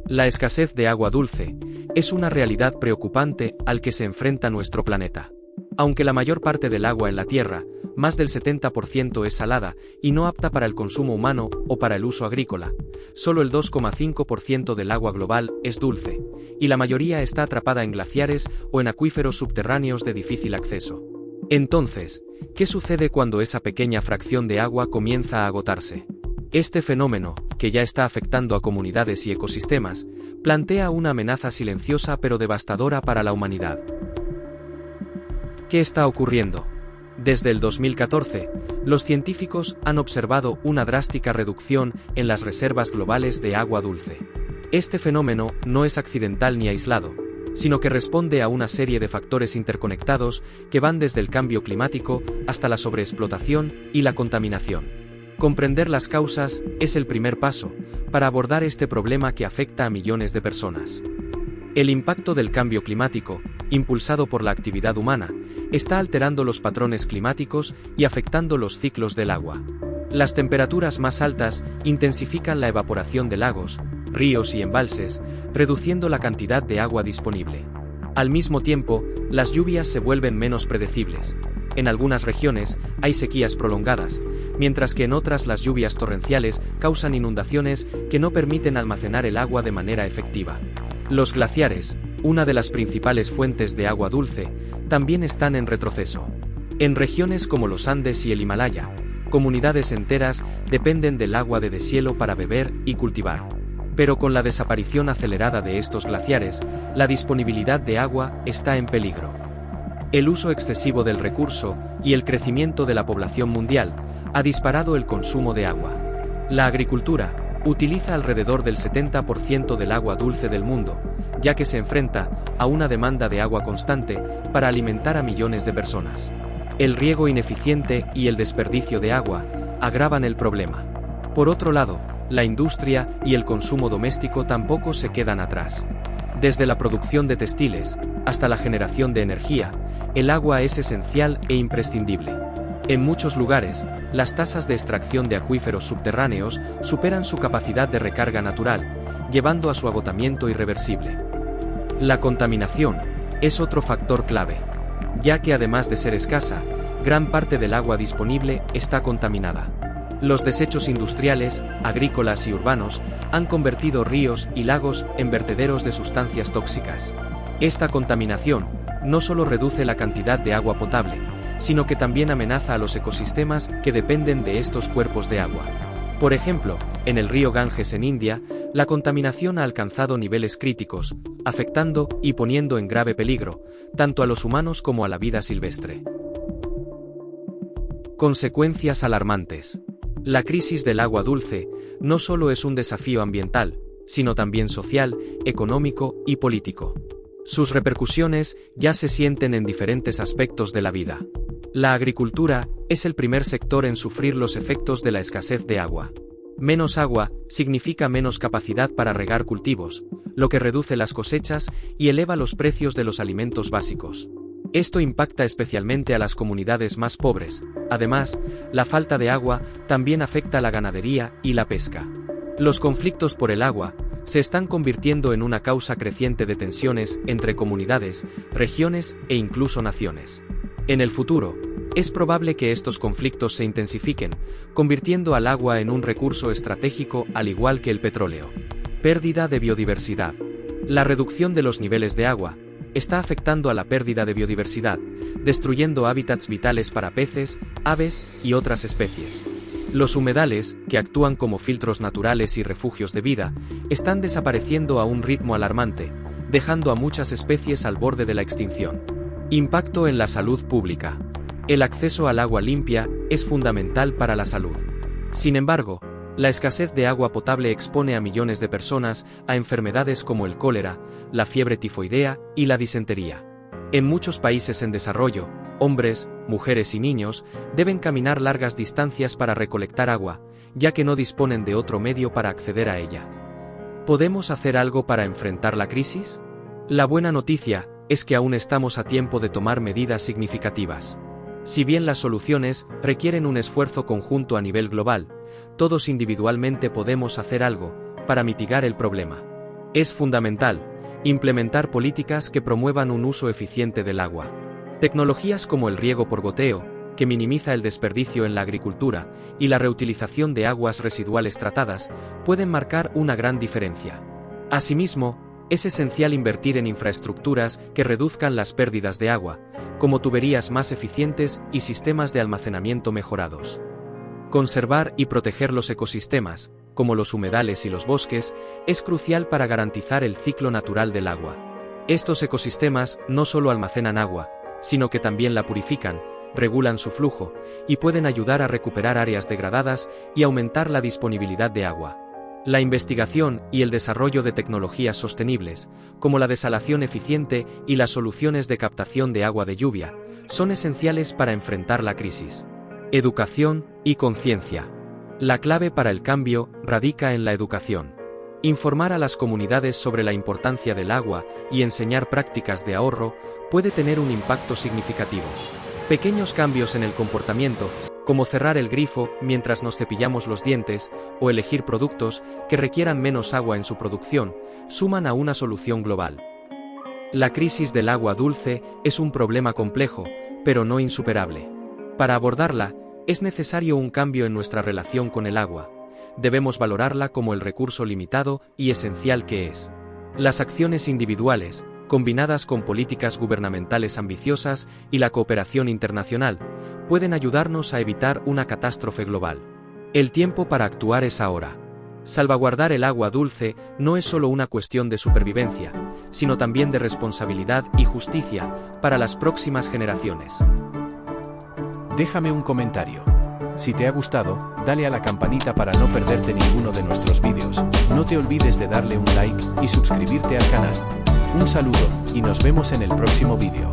La escasez de agua dulce es una realidad preocupante al que se enfrenta nuestro planeta. Aunque la mayor parte del agua en la Tierra, más del 70% es salada y no apta para el consumo humano o para el uso agrícola, solo el 2,5% del agua global es dulce, y la mayoría está atrapada en glaciares o en acuíferos subterráneos de difícil acceso. Entonces, ¿qué sucede cuando esa pequeña fracción de agua comienza a agotarse? Este fenómeno, que ya está afectando a comunidades y ecosistemas, plantea una amenaza silenciosa pero devastadora para la humanidad. ¿Qué está ocurriendo? Desde el 2014, los científicos han observado una drástica reducción en las reservas globales de agua dulce. Este fenómeno no es accidental ni aislado, sino que responde a una serie de factores interconectados que van desde el cambio climático hasta la sobreexplotación y la contaminación. Comprender las causas es el primer paso para abordar este problema que afecta a millones de personas. El impacto del cambio climático, impulsado por la actividad humana, está alterando los patrones climáticos y afectando los ciclos del agua. Las temperaturas más altas intensifican la evaporación de lagos, ríos y embalses, reduciendo la cantidad de agua disponible. Al mismo tiempo, las lluvias se vuelven menos predecibles. En algunas regiones hay sequías prolongadas, mientras que en otras las lluvias torrenciales causan inundaciones que no permiten almacenar el agua de manera efectiva. Los glaciares, una de las principales fuentes de agua dulce, también están en retroceso. En regiones como los Andes y el Himalaya, comunidades enteras dependen del agua de deshielo para beber y cultivar. Pero con la desaparición acelerada de estos glaciares, la disponibilidad de agua está en peligro. El uso excesivo del recurso y el crecimiento de la población mundial ha disparado el consumo de agua. La agricultura utiliza alrededor del 70% del agua dulce del mundo, ya que se enfrenta a una demanda de agua constante para alimentar a millones de personas. El riego ineficiente y el desperdicio de agua agravan el problema. Por otro lado, la industria y el consumo doméstico tampoco se quedan atrás. Desde la producción de textiles hasta la generación de energía, el agua es esencial e imprescindible. En muchos lugares, las tasas de extracción de acuíferos subterráneos superan su capacidad de recarga natural, llevando a su agotamiento irreversible. La contaminación es otro factor clave, ya que además de ser escasa, gran parte del agua disponible está contaminada. Los desechos industriales, agrícolas y urbanos han convertido ríos y lagos en vertederos de sustancias tóxicas. Esta contaminación no solo reduce la cantidad de agua potable, sino que también amenaza a los ecosistemas que dependen de estos cuerpos de agua. Por ejemplo, en el río Ganges en India, la contaminación ha alcanzado niveles críticos, afectando y poniendo en grave peligro, tanto a los humanos como a la vida silvestre. Consecuencias alarmantes. La crisis del agua dulce no solo es un desafío ambiental, sino también social, económico y político. Sus repercusiones ya se sienten en diferentes aspectos de la vida. La agricultura es el primer sector en sufrir los efectos de la escasez de agua. Menos agua significa menos capacidad para regar cultivos, lo que reduce las cosechas y eleva los precios de los alimentos básicos. Esto impacta especialmente a las comunidades más pobres. Además, la falta de agua también afecta a la ganadería y la pesca. Los conflictos por el agua se están convirtiendo en una causa creciente de tensiones entre comunidades, regiones e incluso naciones. En el futuro, es probable que estos conflictos se intensifiquen, convirtiendo al agua en un recurso estratégico al igual que el petróleo. Pérdida de biodiversidad. La reducción de los niveles de agua está afectando a la pérdida de biodiversidad, destruyendo hábitats vitales para peces, aves y otras especies. Los humedales, que actúan como filtros naturales y refugios de vida, están desapareciendo a un ritmo alarmante, dejando a muchas especies al borde de la extinción. Impacto en la salud pública. El acceso al agua limpia es fundamental para la salud. Sin embargo, la escasez de agua potable expone a millones de personas a enfermedades como el cólera, la fiebre tifoidea y la disentería. En muchos países en desarrollo, hombres, mujeres y niños deben caminar largas distancias para recolectar agua, ya que no disponen de otro medio para acceder a ella. ¿Podemos hacer algo para enfrentar la crisis? La buena noticia es que aún estamos a tiempo de tomar medidas significativas. Si bien las soluciones requieren un esfuerzo conjunto a nivel global, todos individualmente podemos hacer algo para mitigar el problema. Es fundamental implementar políticas que promuevan un uso eficiente del agua. Tecnologías como el riego por goteo, que minimiza el desperdicio en la agricultura, y la reutilización de aguas residuales tratadas, pueden marcar una gran diferencia. Asimismo, es esencial invertir en infraestructuras que reduzcan las pérdidas de agua, como tuberías más eficientes y sistemas de almacenamiento mejorados. Conservar y proteger los ecosistemas, como los humedales y los bosques, es crucial para garantizar el ciclo natural del agua. Estos ecosistemas no solo almacenan agua, sino que también la purifican, regulan su flujo, y pueden ayudar a recuperar áreas degradadas y aumentar la disponibilidad de agua. La investigación y el desarrollo de tecnologías sostenibles, como la desalación eficiente y las soluciones de captación de agua de lluvia, son esenciales para enfrentar la crisis. Educación y conciencia. La clave para el cambio radica en la educación. Informar a las comunidades sobre la importancia del agua y enseñar prácticas de ahorro puede tener un impacto significativo. Pequeños cambios en el comportamiento, como cerrar el grifo mientras nos cepillamos los dientes o elegir productos que requieran menos agua en su producción, suman a una solución global. La crisis del agua dulce es un problema complejo, pero no insuperable. Para abordarla, es necesario un cambio en nuestra relación con el agua. Debemos valorarla como el recurso limitado y esencial que es. Las acciones individuales, combinadas con políticas gubernamentales ambiciosas y la cooperación internacional, pueden ayudarnos a evitar una catástrofe global. El tiempo para actuar es ahora. Salvaguardar el agua dulce no es solo una cuestión de supervivencia, sino también de responsabilidad y justicia para las próximas generaciones. Déjame un comentario. Si te ha gustado, dale a la campanita para no perderte ninguno de nuestros vídeos. No te olvides de darle un like y suscribirte al canal. Un saludo, y nos vemos en el próximo vídeo.